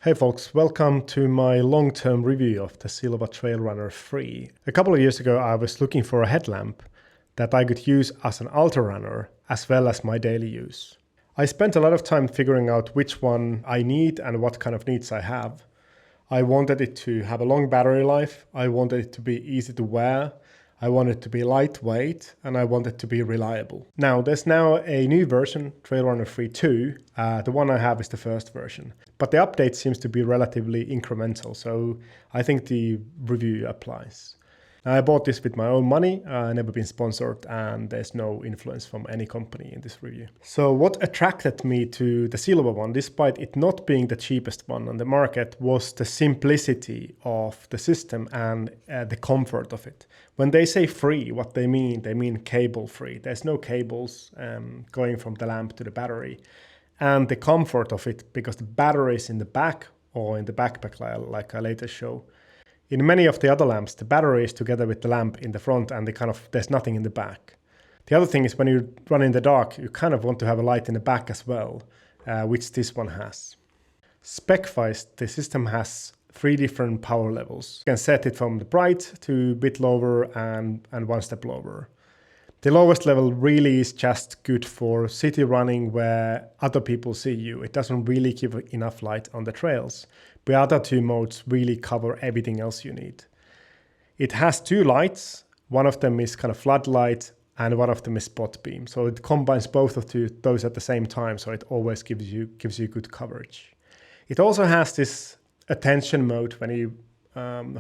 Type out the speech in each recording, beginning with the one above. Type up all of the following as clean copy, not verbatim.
Hey folks, welcome to my long-term review of the Silva Trail Runner 3. A couple of years ago I was looking for a headlamp that I could use as an ultra runner as well as my daily use. I spent a lot of time figuring out which one I need and what kind of needs I have. I wanted it to have a long battery life, I wanted it to be easy to wear, I wanted it to be lightweight, and I wanted it to be reliable. Now, there's now a new version, Trail Runner 3.2. The one I have is the first version. But the update seems to be relatively incremental, so I think the review applies. Now, I bought this with my own money, never been sponsored, and there's no influence from any company in this review. So what attracted me to the Silva one, despite it not being the cheapest one on the market, was the simplicity of the system and the comfort of it. When they say free, what they mean cable free. There's no cables going from the lamp to the battery. And the comfort of it, because the battery is in the back or in the backpack like I later show. In many of the other lamps, the battery is together with the lamp in the front and there's nothing in the back. The other thing is when you run in the dark, you kind of want to have a light in the back as well, which this one has. Spec-wise, the system has 3 different power levels. You can set it from the bright to a bit lower and 1 step lower. The lowest level really is just good for city running where other people see you. It doesn't really give enough light on the trails. The other 2 modes really cover everything else you need. It has 2 lights. One of them is kind of floodlight and one of them is spot beam. So it combines both of those at the same time, so it always gives you good coverage. It also has this attention mode when you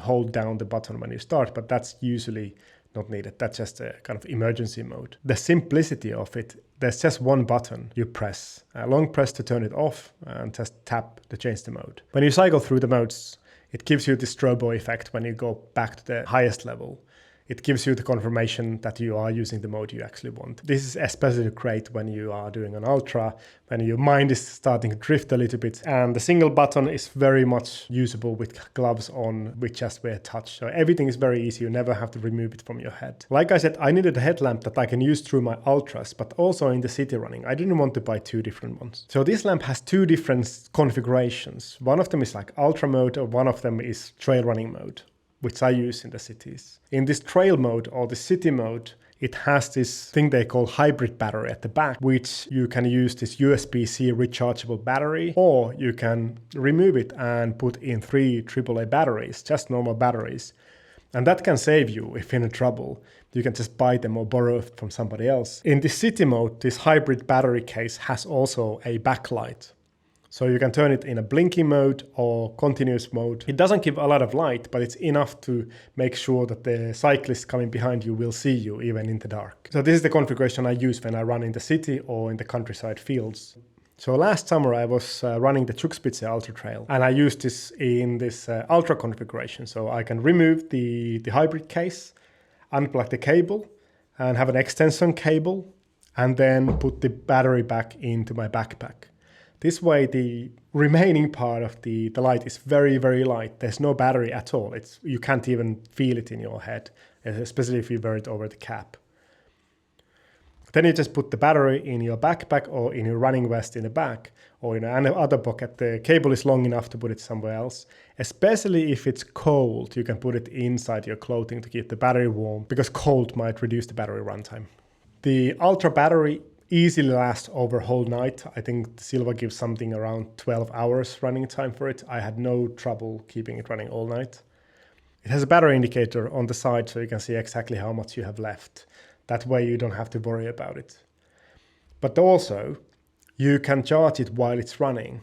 hold down the button when you start, but that's usually not needed. That's just a kind of emergency mode. The simplicity of it, there's just 1 button you press, a long press to turn it off and just tap to change the mode. When you cycle through the modes, it gives you this strobo effect when you go back to the highest level. It gives you the confirmation that you are using the mode you actually want. This is especially great when you are doing an ultra, when your mind is starting to drift a little bit. And the single button is very much usable with gloves on, with just a touch. So everything is very easy. You never have to remove it from your head. Like I said, I needed a headlamp that I can use through my ultras, but also in the city running. I didn't want to buy 2 different ones. So this lamp has 2 different configurations. One of them is like ultra mode, or one of them is trail running mode, which I use in the cities. In this trail mode or the city mode, it has this thing they call hybrid battery at the back, which you can use this USB-C rechargeable battery, or you can remove it and put in 3 AAA batteries, just normal batteries. And that can save you if you're in trouble. You can just buy them or borrow it from somebody else. In the city mode, this hybrid battery case has also a backlight. So you can turn it in a blinking mode or continuous mode. It doesn't give a lot of light, but it's enough to make sure that the cyclist coming behind you will see you even in the dark. So this is the configuration I use when I run in the city or in the countryside fields. So last summer I was running the Zugspitze Ultra Trail and I used this in this ultra configuration. So I can remove the hybrid case, unplug the cable and have an extension cable and then put the battery back into my backpack. This way, the remaining part of the light is very, very light. There's no battery at all. You can't even feel it in your head, especially if you wear it over the cap. Then you just put the battery in your backpack or in your running vest in the back or in another pocket. The cable is long enough to put it somewhere else. Especially if it's cold, you can put it inside your clothing to keep the battery warm because cold might reduce the battery runtime. The Ultra battery easily lasts over whole night. I think Silva gives something around 12 hours running time for it. I had no trouble keeping it running all night. It has a battery indicator on the side so you can see exactly how much you have left. That way you don't have to worry about it. But also, you can charge it while it's running.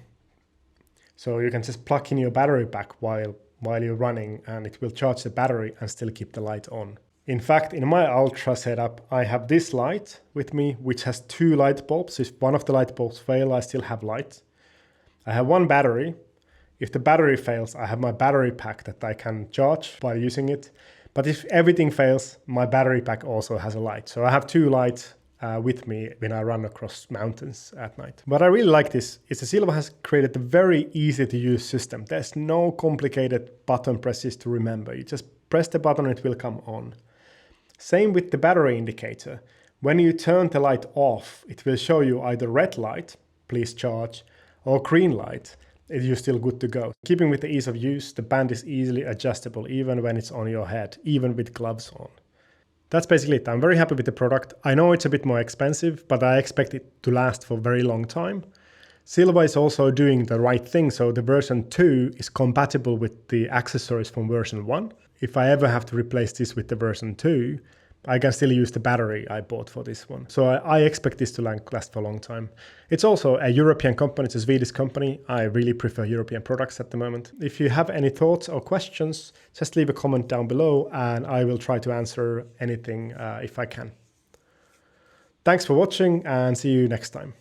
So you can just plug in your battery pack while you're running and it will charge the battery and still keep the light on. In fact, in my Ultra setup, I have this light with me, which has 2 light bulbs. If one of the light bulbs fail, I still have light. I have 1 battery. If the battery fails, I have my battery pack that I can charge while using it. But if everything fails, my battery pack also has a light. So I have 2 lights with me when I run across mountains at night. What I really like this is the Silva has created a very easy to use system. There's no complicated button presses to remember. You just press the button and it will come on. Same with the battery indicator. When you turn the light off, it will show you either red light, please charge, or green light, you're still good to go. Keeping with the ease of use, the band is easily adjustable even when it's on your head, even with gloves on. That's basically it. I'm very happy with the product. I know it's a bit more expensive, but I expect it to last for a very long time. Silva is also doing the right thing, so the version 2 is compatible with the accessories from version 1. If I ever have to replace this with the version 2, I can still use the battery I bought for this one. So I expect this to last for a long time. It's also a European company, it's a Swedish company. I really prefer European products at the moment. If you have any thoughts or questions, just leave a comment down below and I will try to answer anything if I can. Thanks for watching and see you next time.